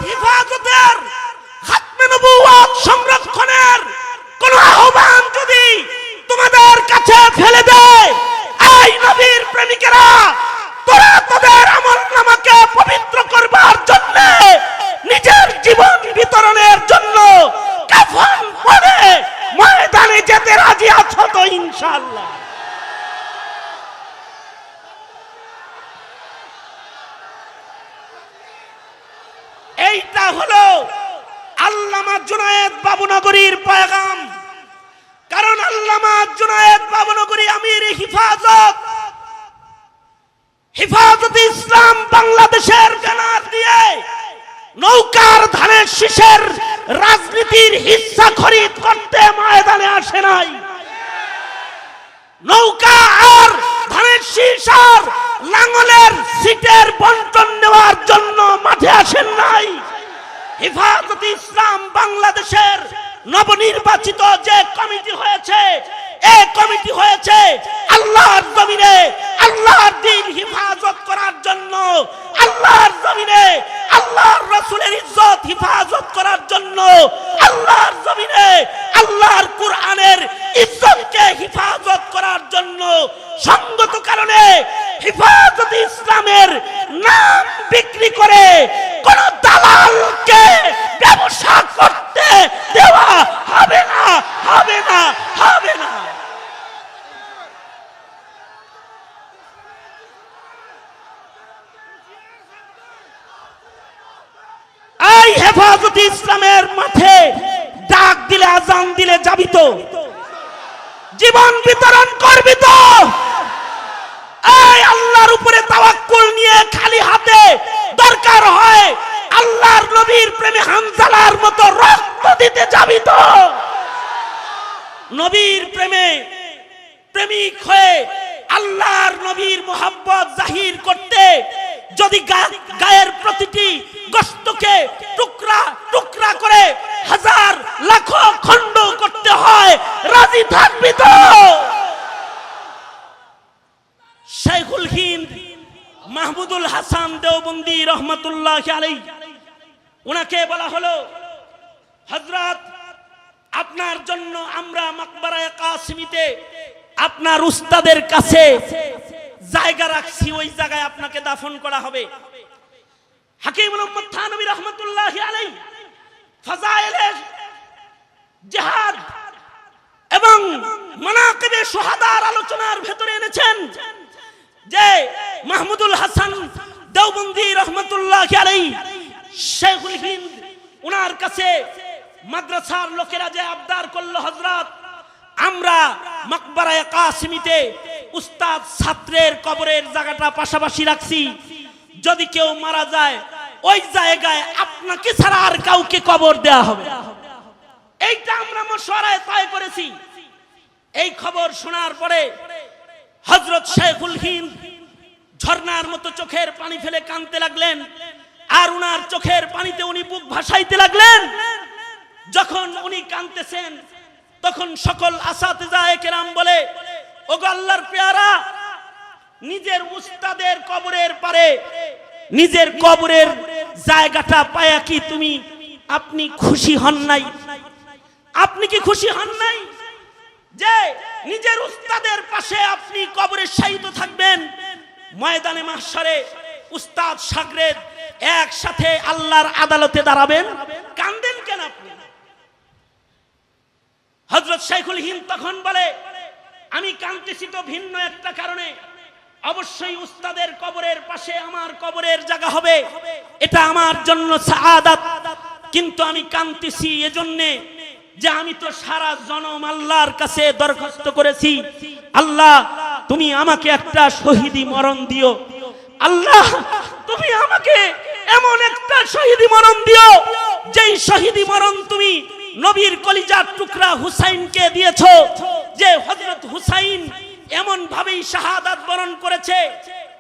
হিফাজতের, খাতমে নবুওয়াত সংরক্ষণের কোন আহ্বান যদি তোমাদের কাছে ফেলে দেয়, এই নবীর প্রেমিকেরা, তোরা তোদের আমলনামাকে পবিত্র করবার জন্য, নিজের জীবন বিতরণের জন্য কাফন পরে ময়দানে যেতে রাজি আছো তো ইনশাআল্লাহ? এইটা হলো আল্লামা জুনায়েদ বাবুনগরীর পয়গাম। কারণ আল্লামা জুনায়েদ বাবুনগরী আমির হিফাজতে ইসলাম বাংলাদেশের ব্যানার দিয়ে নৌকার ধানের শীষের রাজনীতির হিস্সা খরিদ করতে ময়দানে আসে নাই। নৌকা আর ধানের শীষ আর লাঙ্গলের সিটের বন্টন নেওয়ার জন্য মাঠে আসেন নাই। হিফাজতে ইসলাম বাংলাদেশের নবনির্বাচিত যে কমিটি হয়েছে, এই কমিটি হয়েছে আল্লাহর জমিনে আল্লাহর দ্বীন হিফাজত করার জন্য, আল্লাহর জমিনে আল্লাহর রাসূলের ইজ্জত হিফাজত করার জন্য, আল্লাহর জমিনে আল্লাহর কুরআনের ইজ্জতকে হিফাজত করার জন্য। সঙ্গত কারণে হিফাজতে ইসলামের নাম বিক্রি করে কোন দালালকে ব্যবসা করতে দেওয়া হবে না, হবে না, হবে না। এই হেফাজতে ইসলামের মাঠে ডাক দিলে, আজান দিলে যাবি তো? জীবন বিতরণ করবি তো? এই আল্লাহর উপরে তাওয়াক্কুল নিয়ে খালি হাতে দরকার হয় আল্লাহর নবীর প্রেমে হানজালার মতো রক্ত দিতে যাবি তো? নবীর প্রেমে প্রেমিক হয়ে আল্লাহর নবীর মোহাব্বত জাহির করতে যদি গায়ের প্রতিটি গোশতকে টুকরা টুকরা করে হাজার লাখ খণ্ড করতে হয়, রাজি থাকবি তো? শাইখুল হিন্দ মাহমুদুল হাসান দেওবন্দি রহমাতুল্লাহি আলাইহি, ওনাকে বলা হলো, হযরত আপনার জন্য আমরা মাকবারায়ে কাসিমিতে আপনার উস্তাদের কাছে জায়গা রাখছি, ওই জায়গায় আপনাকে দাফন করা হবে। হাকিম মুহাম্মদ থানভী রহমাতুল্লাহি আলাইহি ফাজাইলে জিহাদ এবং মানাকিবে শুহাদার আলোচনার ভেতরে এনেছেন যে মাহমুদুল হাসান দেওবন্দি রহমাতুল্লাহি আলাইহি, শাইখুল হিন্দ, ওনার কাছে মাদ্রাসার লোকেরা যে আবদার করলো, হযরত আমরা মাকবারায়ে কাসিমিতে উস্তাদ ছাত্রের কবরের জায়গাটা পাশাপাশি রাখছি, যদি কেউ মারা যায় ওই জায়গায় আপনাকে ছাড়া আর কাউকে কবর দেয়া হবে। এইটা আমরা মশওয়ারায় তয় করেছি। এই খবর শোনার পরে হযরত শাইখুল হিন্দ ঝর্ণার মতো চোখের পানি ফেলে কাঁদতে লাগলেন, আর উনার চোখের পানিতে উনি বুক ভাসাইতে লাগলেন। যখন উনি কাঁদতেছেন তখন সকল আসাতিজায়ে কেরাম বলে, ওগো আল্লাহর পেয়ারা, নিজের উস্তাদের কবরের পারে নিজের কবরের জায়গাটা পায়া কি আপনি খুশি হন নাই? আপনি কি খুশি হন নাই যে নিজের উস্তাদের পাশে আপনি কবরে শায়িত থাকবেন? ময়দানে মাহশারে উস্তাদ শাগরেদ একসাথে আল্লাহর আদালতে দাঁড়াবেন, কাঁদেন কেন আপনি? হযরত শাইখুল হিন্দ তখন বলে, আমি কাঁদতেছি তো ভিন্ন একটা কারণে। অবশ্যই উস্তাদের কবরের পাশে আমার কবরের জায়গা হবে, এটা আমার জন্য সাআদাত। কিন্তু আমি কাঁদতেছি এজন্যে যে আমি তো সারা জনম আল্লাহর কাছে দরখাস্ত করেছি, আল্লাহ তুমি আমাকে একটা শহীদি মরণ দিও, আল্লাহ তুমি আমাকে এমন একটা শহীদি মরণ দিও যেই শহীদি মরণ তুমি নবীর কলিজার টুকরা হুসাইনকে দিয়েছো, যে হযরত হুসাইন এমন ভাবেই শাহাদাত বরণ করেছে,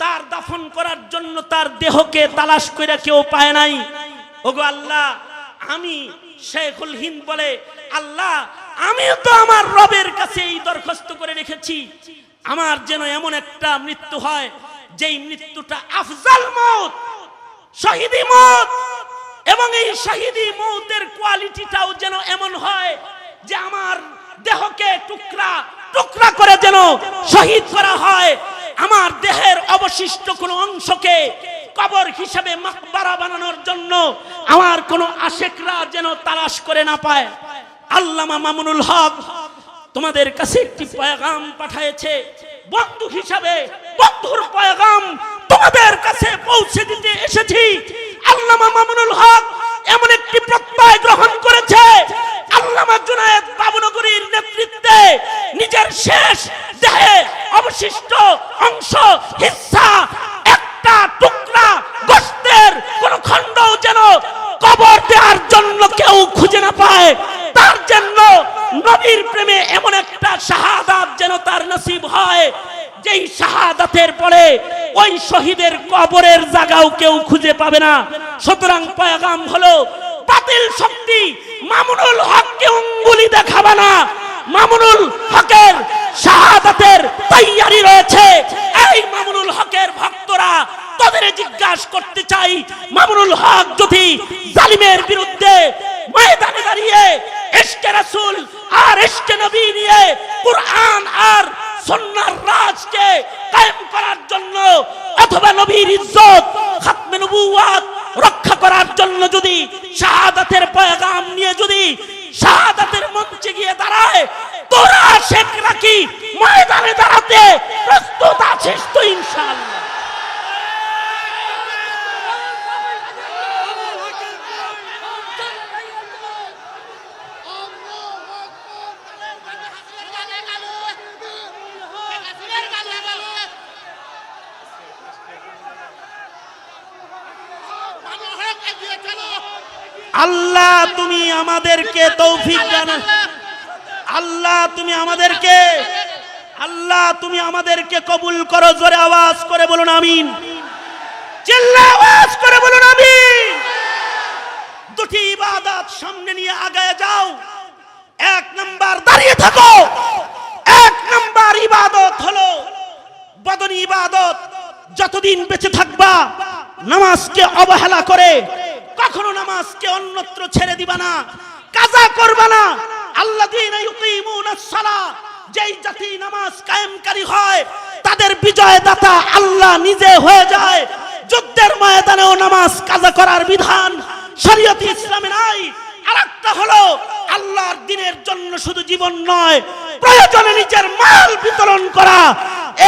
তার দাফন করার জন্য তার দেহকে তালাশ করে কেউ পায় নাই। ওগো আল্লাহ, আমি শাইখুল হিন্দ বলে, আল্লাহ আমিও তো আমার রবের কাছে এই দরখাস্ত করে রেখেছি, আমার যেন এমন একটা মৃত্যু হয় যেই মৃত্যুটা আফজাল মওত, শহীদি মওত, এবং এই শহীদি মৌতের কোয়ালিটিটাও যেন এমন হয় যে আমার দেহকে টুকরা টুকরা করে যেন শহীদ করা হয়, আমার দেহের অবশিষ্ট কোনো অংশকে কবর হিসেবে মাকবারা বানানোর জন্য আমার কোনো আশেকরা যেন তালাশ করে না পায়। আল্লামা মামুনুল হক তোমাদের কাছে একটি পয়গাম পাঠিয়েছে, বন্ধু হিসাবে বন্ধুর পয়গাম তোমাদের কাছে পৌঁছে দিতে এসেছি। আল্লামা মামুনুল হক এমন একটি প্রত্যয় গ্রহণ করেছে, আল্লামা জুনায়েদ বাবুনগরীর নেতৃত্বে নিজের শেষ দেহে অবশিষ্ট অংশ হিস্সা একটা টুকরা গোশতের কোন খণ্ড যেন কবর দেওয়ার জন্য কেউ খুঁজে না পায়, তার জন্য নবীর প্রেমে এমন একটা শাহাদাত যেন তার নসিব হয় যেই শাহাদাতের পরে ওই শহীদের কবরের জায়গাও কেউ খুঁজে পাবে না। সুতরাং পয়গাম হলো, বাতিল শক্তি মামুনুল হককে অঙ্গুলি দেখাবে না, মামুনুল হকের শাহাদাতের তৈয়ারি রয়েছে। এই মামুনুল হকের ভক্তরা তাদের জিজ্ঞাসা করতে চাই, মামুনুল হক যদি জালিমের বিরুদ্ধে ময়দানে দাঁড়িয়ে ইশকে রাসূল আর ইশকে নবী নিয়ে কুরআন আর সুন্নাহর রাজকে কায়েম করার জন্য অথবা নবীর ইজ্জত খাতমে নবুওয়াত রক্ষা করার জন্য যদি শাহাদাতের পয়গাম নিয়ে যদি শাহাদাতের মঞ্চে গিয়ে দাঁড়ায়, তোরা শেখরা কি ময়দানে দাঁড়াতে প্রস্তুত আছিস তো? ইনশাআল্লাহ। আল্লাহ তুমি আমাদেরকে তৌফিক দান, আল্লাহ তুমি আমাদেরকে কবুল করো। জোরে আওয়াজ করে বলুন আমিন, চিল্লা আওয়াজ করে বলুন আমিন। দুটি ইবাদত সামনে নিয়ে আগায় যাও। এক নাম্বার দাঁড়িয়ে থাকো, এক নাম্বার ইবাদত হলো বদনী ইবাদত। যতদিন বেঁচে থাকবা নামাজকে অবহেলা করে কখনো নামাজকে অন্যত্র ছেড়ে দিবা না, কাজা করবা না। আল্লাযীনা ইউকিমুনাস সালাহ, যেই জাতি নামাজ কায়েমকারী হয় তাদের বিজয়দাতা আল্লাহ নিজে হয়ে যায়। যুদ্ধের ময়দানেও নামাজ কাজা করার বিধান শরীয়ত ইসলামে নাই। আরেকটা হলো আল্লাহর দ্বীনের জন্য শুধু জীবন নয়, প্রয়োজনে নিজের মাল বিতরণ করা।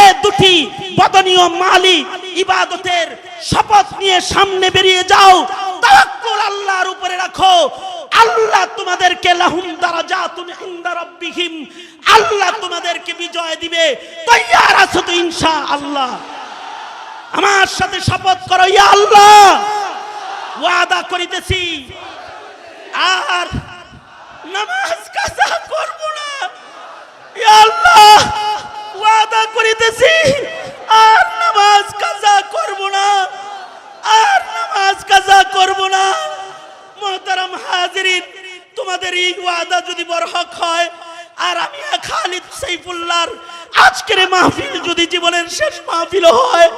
এই দুটি বদনী ও মালি ইবাদতের শপথ নিয়ে সামনে বেরিয়ে যাও। তাওয়াক্কুল আল্লাহর উপরে রাখো, আল্লাহ তোমাদেরকে লাহুম দারাজাতুন ইনদা রাব্বিহিম, আল্লাহ তোমাদেরকে বিজয় দিবে। তৈয়ার আছো তো ইনশাআল্লাহ? আমার সাথে শপথ করো, ইয়া আল্লাহ ওয়াদা করিতেছি আর নামাজ কাজা করব না। ইয়া আল্লাহ ওয়াদা করিতেছি আর নামাজ কাজা করব না, আর নামাজ কাজা করব না। মুহতারাম হাজিরিন, তোমাদের এই ওয়াদা যদি বরহক হয় আর আমি খালিদ সাইফুল্লাহর আজকের মাহফিল যদি জীবনের শেষ মাহফিল হয়,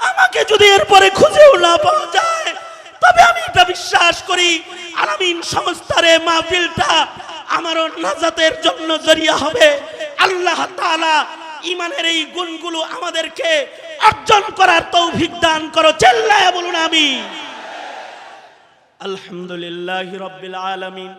আমাকে যদি এরপরে খুঁজেও না পাওয়া যায়, তবে আমি এটা বিশ্বাস করি আলামিন সংস্থার এই মাহফিলটা আমারও নাজাতের জন্য জরিয়া হবে। আল্লাহ তাআলা ঈমানের এই গুণগুলো আমাদেরকে অর্জন করার তৌফিক দান করো। চিল্লায়া বলুন আমিন। আলহামদুলিল্লাহি রাব্বিল আলামিন।